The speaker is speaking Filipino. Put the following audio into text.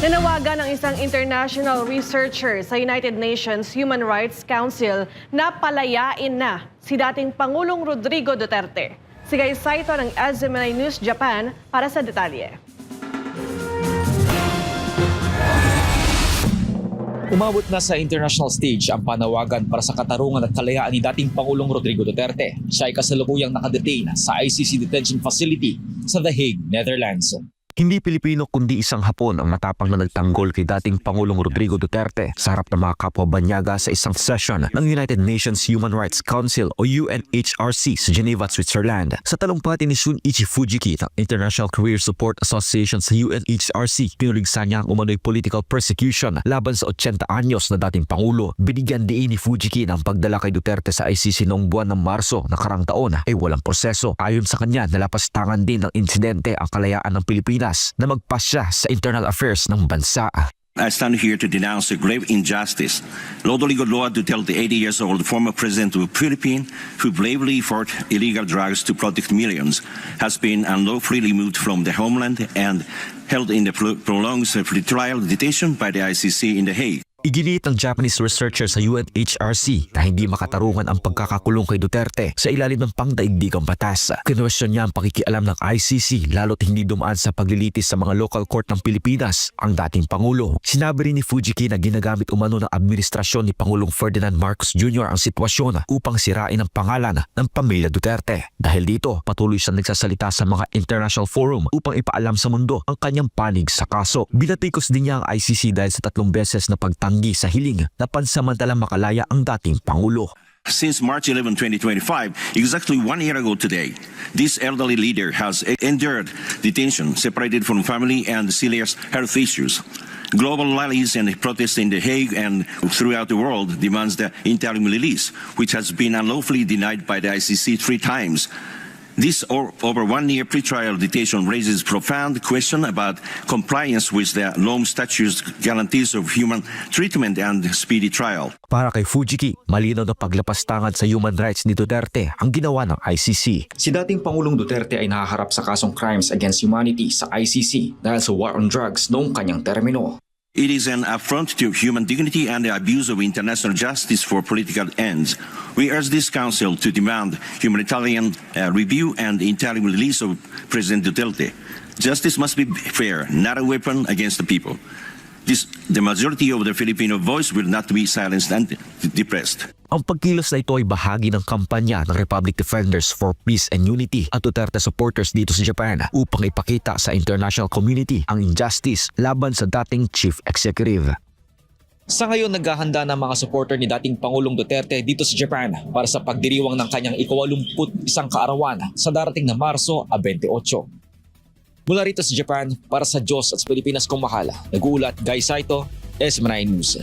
Nanawagan ng isang international researcher sa United Nations Human Rights Council na palayain na si dating Pangulong Rodrigo Duterte. Si Guy Saito ng SMNI News Japan para sa detalye. Umabot na sa international stage ang panawagan para sa katarungan at kalayaan ni dating Pangulong Rodrigo Duterte. Siya ay kasalukuyang nakadetain sa ICC detention facility sa The Hague, Netherlands. Hindi Pilipino kundi isang Hapon ang matapang na nagtanggol kay dating Pangulong Rodrigo Duterte sa harap ng mga kapwa-banyaga sa isang session ng United Nations Human Rights Council o UNHRC sa Geneva, Switzerland. Sa talumpati ni Shunichi Fujiki ng International Career Support Association sa UNHRC, pinuligsan niya ang umano'y political persecution laban sa 80 anyos na dating Pangulo. Binigyan diin ni Fujiki ng pagdala kay Duterte sa ICC noong buwan ng Marso na karang taon ay walang proseso. Ayon sa kanya, nalapastangan din ng insidente ang kalayaan ng Pilipinas na magpasya sa internal affairs ng bansa. I stand here to denounce a grave injustice. Rodrigo Duterte, 80 years old, former president of the Philippines, who bravely fought illegal drugs to protect millions, has been unlawfully removed from the homeland and held in the prolonged pretrial detention by the ICC in The Hague. Iginiit ng Japanese researcher sa UNHRC na hindi makatarungan ang pagkakakulong kay Duterte sa ilalim ng pangdaigdigang batas. Kinwestiyon niya ang pakikialam ng ICC lalo't hindi dumaan sa paglilitis sa mga local court ng Pilipinas ang dating Pangulo. Sinabi rin ni Fujiki na ginagamit umano ng administrasyon ni Pangulong Ferdinand Marcos Jr. ang sitwasyon upang sirain ang pangalan ng pamilya Duterte. Dahil dito, patuloy siyang nagsasalita sa mga international forum upang ipaalam sa mundo ang kanyang panig sa kaso. Binatikos din niya ang ICC dahil sa 3 beses na pagtanggi sa hiling na pansamantalang makalaya ang dating Pangulo. Since March 11, 2025, exactly 1 year ago today, this elderly leader has endured detention, separated from family and serious health issues. Global rallies and protests in The Hague and throughout the world demands the interim release, which has been unlawfully denied by the ICC 3 times. This over 1 year pretrial detention raises profound question about compliance with the Rome Statute's guarantees of human treatment and speedy trial. Para kay Fujiki, malinaw na paglapastangan sa human rights ni Duterte ang ginawa ng ICC. Si dating Pangulong Duterte ay nahaharap sa kasong crimes against humanity sa ICC dahil sa war on drugs noong kanyang termino. It is an affront to human dignity and the abuse of international justice for political ends. We urge this council to demand humanitarian review and interim release of President Duterte. Justice must be fair, not a weapon against the people. The majority of the Filipino voice will not be silenced and depressed. Ang pagkilos na ito ay bahagi ng kampanya ng Republic Defenders for Peace and Unity at Duterte supporters dito sa Japan upang ipakita sa international community ang injustice laban sa dating chief executive. Sa ngayon, naghahanda ng mga supporter ni dating Pangulong Duterte dito sa Japan para sa pagdiriwang ng kanyang ika-81 kaarawan sa darating na Marso 28. Mula rito sa Japan, para sa Diyos at sa Pilipinas kong mahal, nag-uulat Guy Saito, SMNI News.